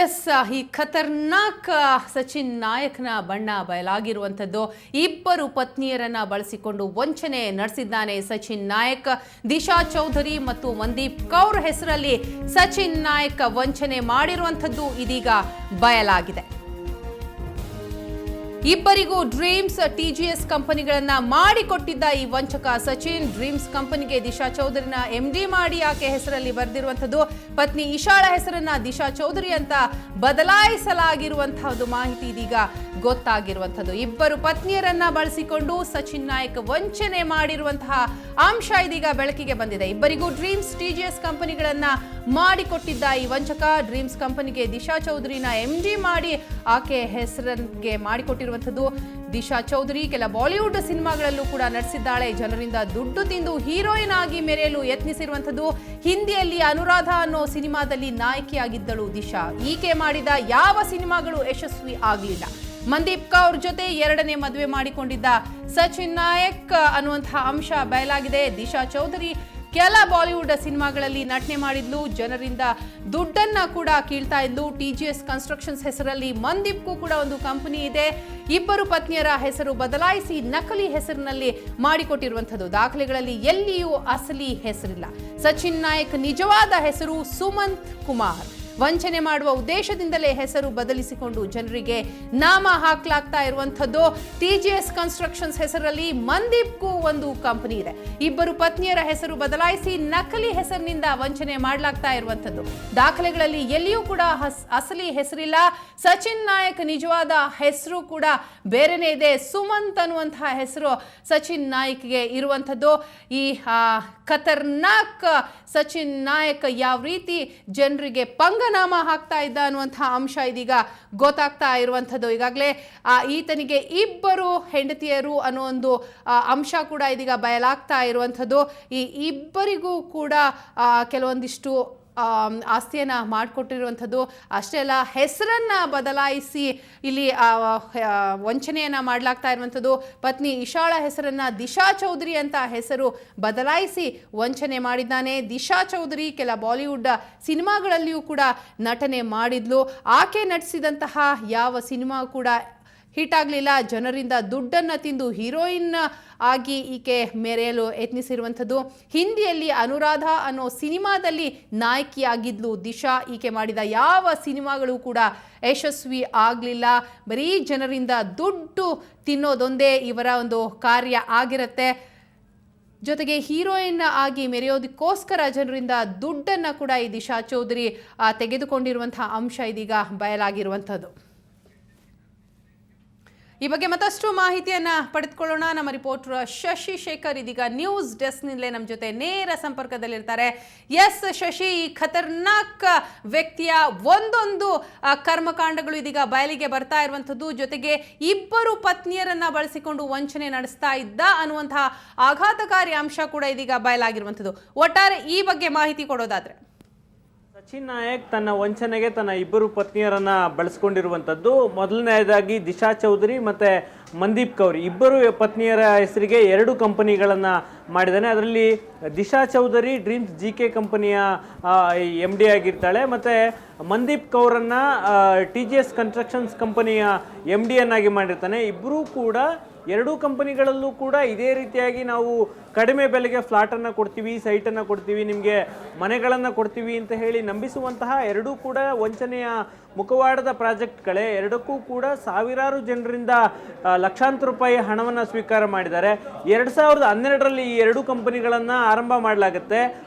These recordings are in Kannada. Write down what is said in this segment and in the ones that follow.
ಎಸ್, ಈ ಖತರ್ನಾಕ್ ಸಚಿನ್ ನಾಯಕ್ನ ಬಣ್ಣ ಬಯಲಾಗಿರುವಂಥದ್ದು. ಇಬ್ಬರು ಪತ್ನಿಯರನ್ನ ಬಳಸಿಕೊಂಡು ವಂಚನೆ ನಡೆಸಿದ್ದಾನೆ ಸಚಿನ್ ನಾಯಕ್. ದಿಶಾ ಚೌಧರಿ ಮತ್ತು ಮಂದೀಪ್ ಕೌರ್ ಹೆಸರಲ್ಲಿ ಸಚಿನ್ ನಾಯಕ್ ವಂಚನೆ ಮಾಡಿರುವಂಥದ್ದು ಇದೀಗ ಬಯಲಾಗಿದೆ. ಇಬ್ಬರಿಗೂ ಡ್ರೀಮ್ಸ್ ಟಿಜಿಎಸ್ ಕಂಪನಿಗಳನ್ನ ಮಾಡಿಕೊಟ್ಟಿದ್ದ ಈ ವಂಚಕ ಸಚಿನ್ ಡ್ರೀಮ್ಸ್ ಕಂಪನಿಗೆ ದಿಶಾ ಚೌಧರಿನ ಎಂಡಿ ಮಾಡಿ ಆಕೆ ಹೆಸರಲ್ಲಿ ಬರೆದಿರುವಂಥದ್ದು. ಪತ್ನಿ ಇಶಾಳ ಹೆಸರನ್ನ ದಿಶಾ ಚೌಧರಿ ಅಂತ ಬದಲಾಯಿಸಲಾಗಿರುವಂತಹದ್ದು ಮಾಹಿತಿ ಇದೀಗ ಗೊತ್ತಾಗಿರುವಂಥದ್ದು. ಇಬ್ಬರು ಪತ್ನಿಯರನ್ನ ಬಳಸಿಕೊಂಡು ಸಚಿನ್ ನಾಯಕ್ ವಂಚನೆ ಮಾಡಿರುವಂತಹ ಅಂಶ ಇದೀಗ ಬೆಳಕಿಗೆ ಬಂದಿದೆ. ಇಬ್ಬರಿಗೂ ಡ್ರೀಮ್ಸ್ ಟಿಜಿಎಸ್ ಕಂಪನಿಗಳನ್ನ ಮಾಡಿಕೊಟ್ಟಿದ್ದ ಈ ವಂಚಕ ಡ್ರೀಮ್ಸ್ ಕಂಪನಿಗೆ ದಿಶಾ ಚೌಧರಿನ ಎಂಡಿ ಮಾಡಿ ಆಕೆ ಹೆಸರಿಗೆ ಮಾಡಿಕೊಟ್ಟಿರುವಂಥದ್ದು. ದಿಶಾ ಚೌಧರಿ ಕೆಲ ಬಾಲಿವುಡ್ ಸಿನಿಮಾಗಳಲ್ಲೂ ಕೂಡ ನಟಿಸಿದ್ದಾಳೆ. ಜನರಿಂದ ದುಡ್ಡು ತಿಂದು ಹೀರೋಯಿನ್ ಆಗಿ ಮೆರೆಯಲು ಯತ್ನಿಸಿರುವಂಥದ್ದು. ಹಿಂದಿಯಲ್ಲಿ ಅನುರಾಧ ಅನ್ನೋ ಸಿನಿಮಾದಲ್ಲಿ ನಾಯಕಿಯಾಗಿದ್ದಳು ದಿಶಾ. ಈಕೆ ಮಾಡಿದ ಯಾವ ಸಿನಿಮಾಗಳು ಯಶಸ್ವಿ ಆಗಲಿಲ್ಲ. ಮಂದೀಪ್ ಕೌರ್ ಜೊತೆ ಎರಡನೇ ಮದುವೆ ಮಾಡಿಕೊಂಡಿದ್ದ ಸಚಿನ್ ನಾಯಕ್ ಅನ್ನುವಂತಹ ಅಂಶ ಬಯಲಾಗಿದೆ. ದಿಶಾ ಚೌಧರಿ ಕೆಲ ಬಾಲಿವುಡ್ ಸಿನಿಮಾಗಳಲ್ಲಿ ನಟನೆ ಮಾಡಿದ್ಲು. ಜನರಿಂದ ದುಡ್ಡನ್ನ ಕೂಡ ಕೀಳ್ತಾ ಇದ್ಲು. ಟಿಜಿಎಸ್ ಕನ್ಸ್ಟ್ರಕ್ಷನ್ಸ್ ಹೆಸರಲ್ಲಿ ಮಂದೀಪ್ಗೂ ಕೂಡ ಒಂದು ಕಂಪನಿ ಇದೆ. ಇಬ್ಬರು ಪತ್ನಿಯರ ಹೆಸರು ಬದಲಾಯಿಸಿ ನಕಲಿ ಹೆಸರಿನಲ್ಲಿ ಮಾಡಿಕೊಟ್ಟಿರುವಂಥದ್ದು. ದಾಖಲೆಗಳಲ್ಲಿ ಎಲ್ಲಿಯೂ ಅಸಲಿ ಹೆಸರಿಲ್ಲ. ಸಚಿನ್ ನಾಯಕ್ ನಿಜವಾದ ಹೆಸರು ಸುಮಂತ್ ಕುಮಾರ್. ವಂಚನೆ ಮಾಡುವ ಉದ್ದೇಶದಿಂದಲೇ ಹೆಸರು ಬದಲಿಸಿಕೊಂಡು ಜನರಿಗೆ ನಾಮ ಹಾಕಲಾಗ್ತಾ ಇರುವಂಥದ್ದು. ಟಿಜಿಎಸ್ ಕನ್ಸ್ಟ್ರಕ್ಷನ್ಸ್ ಹೆಸರಲ್ಲಿ ಮಂದೀಪ್ಗೂ ಒಂದು ಕಂಪನಿ ಇದೆ. ಇಬ್ಬರು ಪತ್ನಿಯರ ಹೆಸರು ಬದಲಾಯಿಸಿ ನಕಲಿ ಹೆಸರಿನಿಂದ ವಂಚನೆ ಮಾಡಲಾಗ್ತಾ ಇರುವಂಥದ್ದು. ದಾಖಲೆಗಳಲ್ಲಿ ಎಲ್ಲಿಯೂ ಕೂಡ ಅಸಲಿ ಹೆಸರಿಲ್ಲ. ಸಚಿನ್ ನಾಯಕ್ ನಿಜವಾದ ಹೆಸರು ಕೂಡ ಬೇರೆನೇ ಇದೆ. ಸುಮಂತ್ ಅನ್ನುವಂತಹ ಹೆಸರು ಸಚಿನ್ ನಾಯಕ್ಗೆ ಇರುವಂಥದ್ದು. ಈ ಖತರ್ನಾಕ್ ಸಚಿನ್ ನಾಯಕ್ ಯಾವ ರೀತಿ ಜನರಿಗೆ ಪಂಗನಾಮ ಹಾಕ್ತಾ ಇದ್ದ ಅನ್ನುವಂತಹ ಅಂಶ ಇದೀಗ ಗೊತ್ತಾಗ್ತಾ ಇರುವಂಥದ್ದು. ಈಗಾಗಲೇ ಈತನಿಗೆ ಇಬ್ಬರು ಹೆಂಡತಿಯರು ಅನ್ನೋ ಒಂದು ಅಂಶ ಕೂಡ ಇದೀಗ ಬಯಲಾಗ್ತಾ ಇರುವಂಥದ್ದು. ಈ ಇಬ್ಬರಿಗೂ ಕೂಡ ಕೆಲವೊಂದಿಷ್ಟು ಆಸ್ತಿಯನ್ನ ಮಾಡಿಕೊಟ್ಟಿರುವಂಥದ್ದು. ಅಷ್ಟೇ ಅಲ್ಲ, ಹೆಸರನ್ನ ಬದಲಾಯಿಸಿ ಇಲ್ಲಿ ವಂಚನೆಯನ್ನ ಮಾಡಲಾಗ್ತಾ ಇರುವಂಥದ್ದು. ಪತ್ನಿ ಇಶಾಳ ಹೆಸರನ್ನ ದಿಶಾ ಚೌಧರಿ ಅಂತ ಹೆಸರು ಬದಲಾಯಿಸಿ ವಂಚನೆ ಮಾಡಿದ್ದಾನೆ. ದಿಶಾ ಚೌಧರಿ ಕೆಲ ಬಾಲಿವುಡ್ ಸಿನಿಮಾಗಳಲ್ಲಿಯೂ ಕೂಡ ನಟನೆ ಮಾಡಿದ್ಲು. ಆಕೆ ನಟಿಸಿದಂತಹ ಯಾವ ಸಿನಿಮಾ ಕೂಡ ಹಿಟ್ ಆಗಲಿಲ್ಲ. ಜನರಿಂದ ದುಡ್ಡನ್ನು ತಿಂದು ಹೀರೋಯಿನ್ ಆಗಿ ಈಕೆ ಮೆರೆಯಲು ಯತ್ನಿಸಿರುವಂಥದ್ದು. ಹಿಂದಿಯಲ್ಲಿ ಅನುರಾಧ ಅನ್ನೋ ಸಿನಿಮಾದಲ್ಲಿ ನಾಯಕಿಯಾಗಿದ್ಲು ದಿಶಾ. ಈಕೆ ಮಾಡಿದ ಯಾವ ಸಿನಿಮಾಗಳು ಕೂಡ ಯಶಸ್ವಿ ಆಗಲಿಲ್ಲ. ಬರೀ ಜನರಿಂದ ದುಡ್ಡು ತಿನ್ನೋದೊಂದೇ ಇವರ ಒಂದು ಕಾರ್ಯ ಆಗಿರುತ್ತೆ. ಜೊತೆಗೆ ಹೀರೋಯಿನ್ ಆಗಿ ಮೆರೆಯೋದಕ್ಕೋಸ್ಕರ ಜನರಿಂದ ದುಡ್ಡನ್ನು ಕೂಡ ಈ ದಿಶಾ ಚೌಧರಿ ತೆಗೆದುಕೊಂಡಿರುವಂತಹ ಅಂಶ ಇದೀಗ ಬಯಲಾಗಿರುವಂಥದ್ದು. ಈ ಬಗ್ಗೆ ಮತ್ತಷ್ಟು ಮಾಹಿತಿಯನ್ನ ಪಡೆದುಕೊಳ್ಳೋಣ. ನಮ್ಮ ರಿಪೋರ್ಟರ್ ಶಶಿ ಶೇಖರ್ ಇದೀಗ ನ್ಯೂಸ್ ಡೆಸ್ಕ್ನಿಂದಲೇ ನಮ್ಮ ಜೊತೆ ನೇರ ಸಂಪರ್ಕದಲ್ಲಿರ್ತಾರೆ. ಎಸ್ ಶಶಿ, ಈ ಖತರ್ನಾಕ್ ವ್ಯಕ್ತಿಯ ಒಂದೊಂದು ಕರ್ಮಕಾಂಡಗಳು ಇದೀಗ ಬಯಲಿಗೆ ಬರ್ತಾ ಇರುವಂಥದ್ದು. ಜೊತೆಗೆ ಇಬ್ಬರು ಪತ್ನಿಯರನ್ನ ಬಳಸಿಕೊಂಡು ವಂಚನೆ ನಡೆಸ್ತಾ ಇದ್ದ ಅನ್ನುವಂತಹ ಆಘಾತಕಾರಿ ಅಂಶ ಕೂಡ ಇದೀಗ ಬಯಲಾಗಿರುವಂಥದ್ದು. ಒಟ್ಟಾರೆ ಈ ಬಗ್ಗೆ ಮಾಹಿತಿ ಕೊಡೋದಾದ್ರೆ, ಸಚಿನ್ ನಾಯಕ್ ತನ್ನ ವಂಚನೆಗೆ ತನ್ನ ಇಬ್ಬರು ಪತ್ನಿಯರನ್ನ ಬಳಸಿಕೊಂಡಿರುವಂಥದ್ದು. ಮೊದಲನೇದಾಗಿ ದಿಶಾ ಚೌಧರಿ ಮತ್ತೆ ಮಂದೀಪ್ ಕೌರ್ ಇಬ್ಬರು ಪತ್ನಿಯರ ಹೆಸರಿಗೆ ಎರಡು ಕಂಪನಿಗಳನ್ನು ಮಾಡಿದ್ದಾನೆ. ಅದರಲ್ಲಿ ದಿಶಾ ಚೌಧರಿ ಡ್ರೀಮ್ಸ್ GK ಕಂಪನಿಯ MD ಆಗಿರ್ತಾಳೆ. ಮತ್ತು ಮಂದೀಪ್ ಕೌರನ್ನು TGS ಕನ್ಸ್ಟ್ರಕ್ಷನ್ಸ್ ಕಂಪನಿಯ MD ಯನ್ನಾಗಿ ಮಾಡಿರ್ತಾನೆ. ಇಬ್ಬರೂ ಕೂಡ ಎರಡೂ ಕಂಪನಿಗಳಲ್ಲೂ ಕೂಡ ಇದೇ ರೀತಿಯಾಗಿ ನಾವು ಕಡಿಮೆ ಬೆಲೆಗೆ ಫ್ಲಾಟನ್ನು ಕೊಡ್ತೀವಿ, ಸೈಟನ್ನು ಕೊಡ್ತೀವಿ, ನಿಮಗೆ ಮನೆಗಳನ್ನು ಕೊಡ್ತೀವಿ ಅಂತ ಹೇಳಿ ನಂಬಿಸುವಂತಹ ಎರಡೂ ಕೂಡ ವಂಚನೆಯ ಮುಖವಾಡದ ಪ್ರಾಜೆಕ್ಟ್ಗಳೇ. ಎರಡಕ್ಕೂ ಕೂಡ ಸಾವಿರಾರು ಜನರಿಂದ ಲಕ್ಷಾಂತರ ರೂಪಾಯಿ ಹಣವನ್ನು ಸ್ವೀಕಾರ ಮಾಡಿದ್ದಾರೆ. 2012ರಲ್ಲಿ ಈ ಎರಡೂ ಕಂಪನಿಗಳನ್ನು ಆರಂಭ ಮಾಡಲಾಗುತ್ತೆ.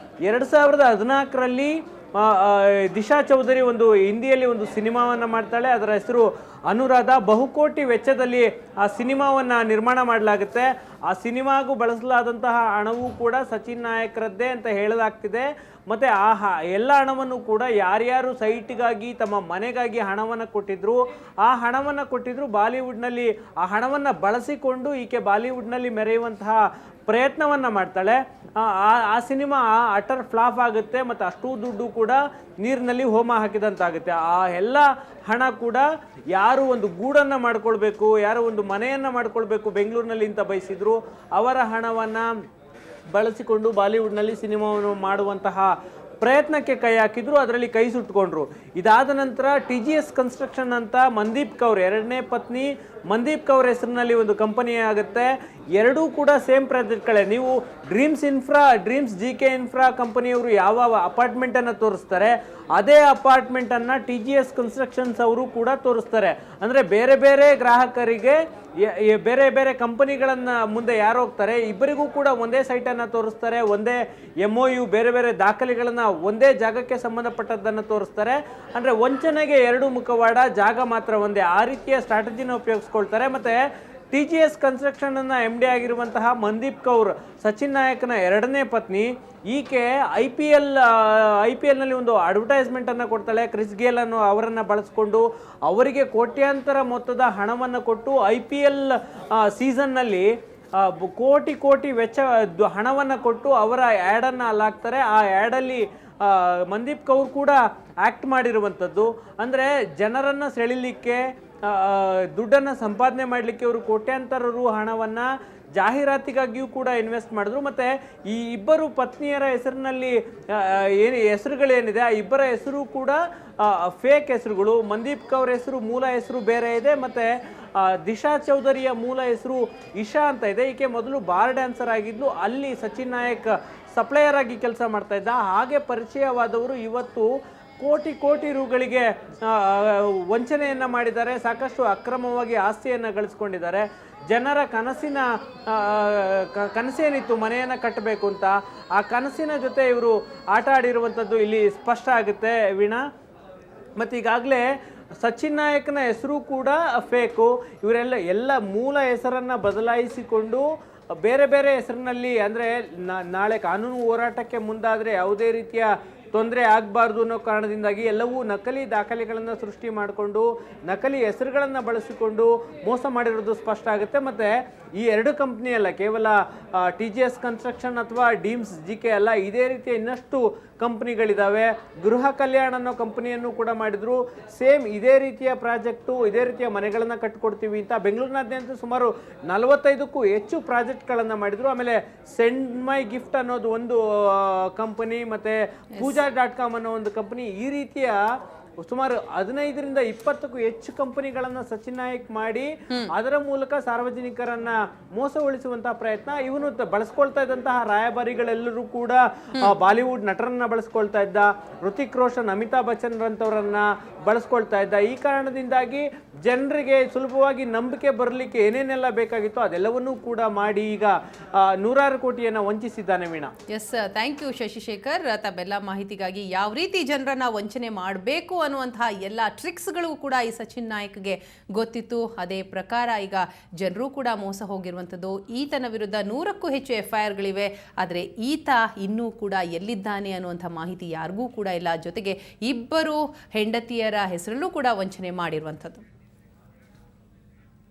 2014ರಲ್ಲಿ ದಿಶಾ ಚೌಧರಿ ಒಂದು ಹಿಂದಿಯಲ್ಲಿ ಒಂದು ಸಿನಿಮಾವನ್ನು ಮಾಡ್ತಾಳೆ. ಅದರ ಹೆಸರು ಅನುರಾಧ. ಬಹುಕೋಟಿ ವೆಚ್ಚದಲ್ಲಿ ಆ ಸಿನಿಮಾವನ್ನು ನಿರ್ಮಾಣ ಮಾಡಲಾಗುತ್ತೆ. ಆ ಸಿನಿಮಾಗೂ ಬಳಸಲಾದಂತಹ ಹಣವೂ ಕೂಡ ಸಚಿನ್ ನಾಯಕ್ರದ್ದೇ ಅಂತ ಹೇಳಲಾಗ್ತಿದೆ. ಮತ್ತು ಎಲ್ಲ ಹಣವನ್ನು ಕೂಡ ಯಾರ್ಯಾರು ಸೈಟ್ಗಾಗಿ ತಮ್ಮ ಮನೆಗಾಗಿ ಹಣವನ್ನು ಕೊಟ್ಟಿದ್ರು, ಆ ಹಣವನ್ನು ಕೊಟ್ಟಿದ್ರು ಬಾಲಿವುಡ್ನಲ್ಲಿ. ಆ ಹಣವನ್ನು ಬಳಸಿಕೊಂಡು ಈಕೆ ಬಾಲಿವುಡ್ನಲ್ಲಿ ಮೆರೆಯುವಂತಹ ಪ್ರಯತ್ನವನ್ನು ಮಾಡ್ತಾಳೆ. ಆ ಸಿನಿಮಾ ಅಟರ್ ಫ್ಲಾಪ್ ಆಗುತ್ತೆ ಮತ್ತು ಅಷ್ಟೂ ದುಡ್ಡು ಕೂಡ ನೀರಿನಲ್ಲಿ ಹೋಮ ಹಾಕಿದಂತಾಗುತ್ತೆ. ಆ ಎಲ್ಲ ಹಣ ಕೂಡ ಯಾರು ಒಂದು ಗೂಡನ್ನು ಮಾಡ್ಕೊಳ್ಬೇಕು, ಯಾರು ಒಂದು ಮನೆಯನ್ನು ಮಾಡ್ಕೊಳ್ಬೇಕು ಬೆಂಗಳೂರಿನಲ್ಲಿ ಅಂತ ಬಯಸಿದ್ರು, ಅವರ ಹಣವನ್ನು ಬಳಸಿಕೊಂಡು ಬಾಲಿವುಡ್ನಲ್ಲಿ ಸಿನಿಮಾವನ್ನು ಮಾಡುವಂತಹ ಪ್ರಯತ್ನಕ್ಕೆ ಕೈ ಹಾಕಿದ್ರು, ಅದರಲ್ಲಿ ಕೈ ಸುಟ್ಕೊಂಡ್ರು. ಇದಾದ ನಂತರ TGS ಕನ್ಸ್ಟ್ರಕ್ಷನ್ ಅಂತ ಮಂದೀಪ್ ಕೌರ್, ಎರಡನೇ ಪತ್ನಿ ಮಂದೀಪ್ ಕೌರ್ ಹೆಸರಿನಲ್ಲಿ ಒಂದು ಕಂಪನಿ ಆಗುತ್ತೆ. ಎರಡೂ ಕೂಡ ಸೇಮ್ ಪ್ರಾಜೆಕ್ಟ್ಗಳೇ. ನೀವು ಡ್ರೀಮ್ಸ್ GK ಇನ್ಫ್ರಾ ಕಂಪನಿಯವರು ಯಾವ ಅಪಾರ್ಟ್ಮೆಂಟನ್ನು ತೋರಿಸ್ತಾರೆ, ಅದೇ ಅಪಾರ್ಟ್ಮೆಂಟನ್ನು TGS ಕನ್ಸ್ಟ್ರಕ್ಷನ್ಸ್ ಅವರು ಕೂಡ ತೋರಿಸ್ತಾರೆ. ಅಂದರೆ ಬೇರೆ ಬೇರೆ ಗ್ರಾಹಕರಿಗೆ ಬೇರೆ ಬೇರೆ ಕಂಪನಿಗಳನ್ನು ಮುಂದೆ ಯಾರು ಹೋಗ್ತಾರೆ, ಇಬ್ಬರಿಗೂ ಕೂಡ ಒಂದೇ ಸೈಟನ್ನು ತೋರಿಸ್ತಾರೆ, ಒಂದೇ MOU, ಬೇರೆ ಬೇರೆ ದಾಖಲೆಗಳನ್ನು ಒಂದೇ ಜಾಗಕ್ಕೆ ಸಂಬಂಧಪಟ್ಟದ್ದನ್ನು ತೋರಿಸ್ತಾರೆ. ಅಂದರೆ ವಂಚನೆಗೆ ಎರಡು ಮುಖವಾಡ, ಜಾಗ ಮಾತ್ರ ಒಂದೇ, ಆ ರೀತಿಯ ಸ್ಟ್ರಾಟಜಿನ ಉಪಯೋಗಿಸ್ಕೊಳ್ತಾರೆ. ಮತ್ತು TGS ಕನ್ಸ್ಟ್ರಕ್ಷನ್ MD ಆಗಿರುವಂತಹ ಮಂದೀಪ್ ಕೌರ್, ಸಚಿನ್ ನಾಯಕ್ನ ಎರಡನೇ ಪತ್ನಿ. ಈಕೆ IPL ನಲ್ಲಿ ಒಂದು ಅಡ್ವರ್ಟೈಸ್ಮೆಂಟನ್ನು ಕೊಡ್ತಾಳೆ. ಕ್ರಿಸ್ ಗೇಲ್ ಅವರನ್ನು ಬಳಸ್ಕೊಂಡು ಅವರಿಗೆ ಕೋಟ್ಯಾಂತರ ಮೊತ್ತದ ಹಣವನ್ನು ಕೊಟ್ಟು IPL ಸೀಸನ್ನಲ್ಲಿ ಕೋಟಿ ವೆಚ್ಚ ಹಣವನ್ನು ಕೊಟ್ಟು ಅವರ ಆ್ಯಡನ್ನು ಅಲ್ಲಿ ಹಾಕ್ತಾರೆ. ಆ ಆ್ಯಡಲ್ಲಿ ಮಂದೀಪ್ ಕೌರ್ ಕೂಡ ಆ್ಯಕ್ಟ್ ಮಾಡಿರುವಂಥದ್ದು. ಅಂದರೆ ಜನರನ್ನು ಸೆಳೀಲಿಕ್ಕೆ, ದುಡ್ಡನ್ನು ಸಂಪಾದನೆ ಮಾಡಲಿಕ್ಕೆ ಅವರು ಕೋಟ್ಯಾಂತರ ರು ಹಣವನ್ನು ಜಾಹೀರಾತಿಗಾಗಿಯೂ ಕೂಡ ಇನ್ವೆಸ್ಟ್ ಮಾಡಿದ್ರು. ಮತ್ತು ಈ ಇಬ್ಬರು ಪತ್ನಿಯರ ಹೆಸರಿನಲ್ಲಿ ಹೆಸರುಗಳೇನಿದೆ, ಆ ಇಬ್ಬರ ಹೆಸರು ಕೂಡ ಫೇಕ್ ಹೆಸರುಗಳು. ಮಂದೀಪ್ ಕೌರ್ ಹೆಸರು, ಮೂಲ ಹೆಸರು ಬೇರೆ ಇದೆ. ಮತ್ತು ದಿಶಾ ಚೌಧರಿಯ ಮೂಲ ಹೆಸರು ಇಶಾ ಅಂತ ಇದೆ. ಈಕೆ ಮೊದಲು ಬಾರ್ ಡ್ಯಾನ್ಸರ್ ಆಗಿದ್ಲು, ಅಲ್ಲಿ ಸಚಿನ್ ನಾಯಕ್ ಸಪ್ಲೈಯರ್ ಆಗಿ ಕೆಲಸ ಮಾಡ್ತಾ ಇದ್ದ. ಹಾಗೆ ಪರಿಚಯವಾದವರು ಇವತ್ತು ಕೋಟಿ ರುಗಳಿಗೆ ವಂಚನೆಯನ್ನು ಮಾಡಿದ್ದಾರೆ. ಸಾಕಷ್ಟು ಅಕ್ರಮವಾಗಿ ಆಸ್ತಿಯನ್ನು ಗಳಿಸ್ಕೊಂಡಿದ್ದಾರೆ. ಜನರ ಕನಸೇನಿತ್ತು ಮನೆಯನ್ನು ಕಟ್ಟಬೇಕು ಅಂತ, ಆ ಕನಸಿನ ಜೊತೆ ಇವರು ಆಟ ಆಡಿರುವಂಥದ್ದು ಇಲ್ಲಿ ಸ್ಪಷ್ಟ ಆಗುತ್ತೆ ವೀಣಾ. ಮತ್ತು ಈಗಾಗಲೇ ಸಚಿನ್ ನಾಯಕ್ನ ಹೆಸರು ಕೂಡ ಫೇಕು. ಎಲ್ಲ ಮೂಲ ಹೆಸರನ್ನು ಬದಲಾಯಿಸಿಕೊಂಡು ಬೇರೆ ಬೇರೆ ಹೆಸರಿನಲ್ಲಿ, ಅಂದರೆ ನಾಳೆ ಕಾನೂನು ಹೋರಾಟಕ್ಕೆ ಮುಂದಾದರೆ ಯಾವುದೇ ರೀತಿಯ ತೊಂದರೆ ಆಗಬಾರ್ದು ಅನ್ನೋ ಕಾರಣದಿಂದಾಗಿ ಎಲ್ಲವೂ ನಕಲಿ ದಾಖಲೆಗಳನ್ನು ಸೃಷ್ಟಿ ಮಾಡಿಕೊಂಡು, ನಕಲಿ ಹೆಸರುಗಳನ್ನು ಬಳಸಿಕೊಂಡು ಮೋಸ ಮಾಡಿರೋದು ಸ್ಪಷ್ಟ ಆಗುತ್ತೆ. ಮತ್ತು ಈ ಎರಡು ಕಂಪ್ನಿ ಅಲ್ಲ, ಕೇವಲ TGS ಕನ್ಸ್ಟ್ರಕ್ಷನ್ ಅಥವಾ ಡ್ರೀಮ್ಸ್ GK ಅಲ್ಲ, ಇದೇ ರೀತಿಯ ಇನ್ನಷ್ಟು ಕಂಪ್ನಿಗಳಿದ್ದಾವೆ. ಗೃಹ ಕಲ್ಯಾಣ ಅನ್ನೋ ಕಂಪನಿಯನ್ನು ಕೂಡ ಮಾಡಿದ್ರು. ಸೇಮ್ ಇದೇ ರೀತಿಯ ಪ್ರಾಜೆಕ್ಟು, ಇದೇ ರೀತಿಯ ಮನೆಗಳನ್ನು ಕಟ್ಟಿಕೊಡ್ತೀವಿ ಅಂತ ಬೆಂಗಳೂರಿನಾದ್ಯಂತ ಸುಮಾರು 45ಕ್ಕೂ ಹೆಚ್ಚು ಪ್ರಾಜೆಕ್ಟ್ಗಳನ್ನು ಮಾಡಿದ್ರು. ಆಮೇಲೆ ಸೆಂಡ್ ಮೈ ಗಿಫ್ಟ್ ಅನ್ನೋದು ಒಂದು ಕಂಪನಿ, ಮತ್ತು pooja.com ಅನ್ನೋ ಒಂದು ಕಂಪನಿ, ಈ ರೀತಿಯ ಸುಮಾರು 15ರಿಂದ 20ಕ್ಕೂ ಹೆಚ್ಚು ಕಂಪನಿಗಳನ್ನ ಸಚಿನ್ ನಾಯಕ್ ಮಾಡಿ ಅದರ ಮೂಲಕ ಸಾರ್ವಜನಿಕರನ್ನ ಮೋಸಗೊಳಿಸುವಂತಹ ಪ್ರಯತ್ನ ಇವನು ಬಳಸ್ಕೊಳ್ತಾ ಇದ್ದಂತಹ ರಾಯಭಾರಿಗಳೆಲ್ಲರೂ ಕೂಡ ಬಾಲಿವುಡ್ ನಟರನ್ನ ಬಳಸ್ಕೊಳ್ತಾ ಇದ್ದ, ಋತಿಕ್ ರೋಷನ್, ಅಮಿತಾಬ್ ಬಚ್ಚನ್ ರಂತವರನ್ನ ಬಳಸ್ಕೊಳ್ತಾ ಇದ್ದ. ಈ ಕಾರಣದಿಂದಾಗಿ ಜನರಿಗೆ ಸುಲಭವಾಗಿ ನಂಬಿಕೆ ಬರಲಿಕ್ಕೆ ಏನೇನೆಲ್ಲ ಬೇಕಾಗಿತ್ತು ಅದೆಲ್ಲವನ್ನೂ ಕೂಡ ಮಾಡಿ ಈಗ 106 ಕೋಟಿಯನ್ನ ವಂಚಿಸಿದ್ದಾನೆ Veena. Yes, thank you Shashishekhar. ತಮ್ಮೆಲ್ಲ ಮಾಹಿತಿಗಾಗಿ ಯಾವ ರೀತಿ ಜನರನ್ನ ವಂಚನೆ ಮಾಡಬೇಕು ಅನ್ನುವಂತಹ ಎಲ್ಲ ಟ್ರಿಕ್ಸ್ಗಳು ಕೂಡ ಈ ಸಚಿನ್ ನಾಯಕ್ಗೆ ಗೊತ್ತಿತ್ತು. ಅದೇ ಪ್ರಕಾರ ಈಗ ಜನರು ಕೂಡ ಮೋಸ ಹೋಗಿರುವಂಥದ್ದು. ಈತನ ವಿರುದ್ಧ 100ಕ್ಕೂ ಹೆಚ್ಚು FIRಗಳಿವೆ. ಆದರೆ ಈತ ಇನ್ನೂ ಕೂಡ ಎಲ್ಲಿದ್ದಾನೆ ಅನ್ನುವಂಥ ಮಾಹಿತಿ ಯಾರಿಗೂ ಕೂಡ ಇಲ್ಲ. ಜೊತೆಗೆ ಇಬ್ಬರು ಹೆಂಡತಿಯರ ಹೆಸರಲ್ಲೂ ಕೂಡ ವಂಚನೆ ಮಾಡಿರುವಂಥದ್ದು.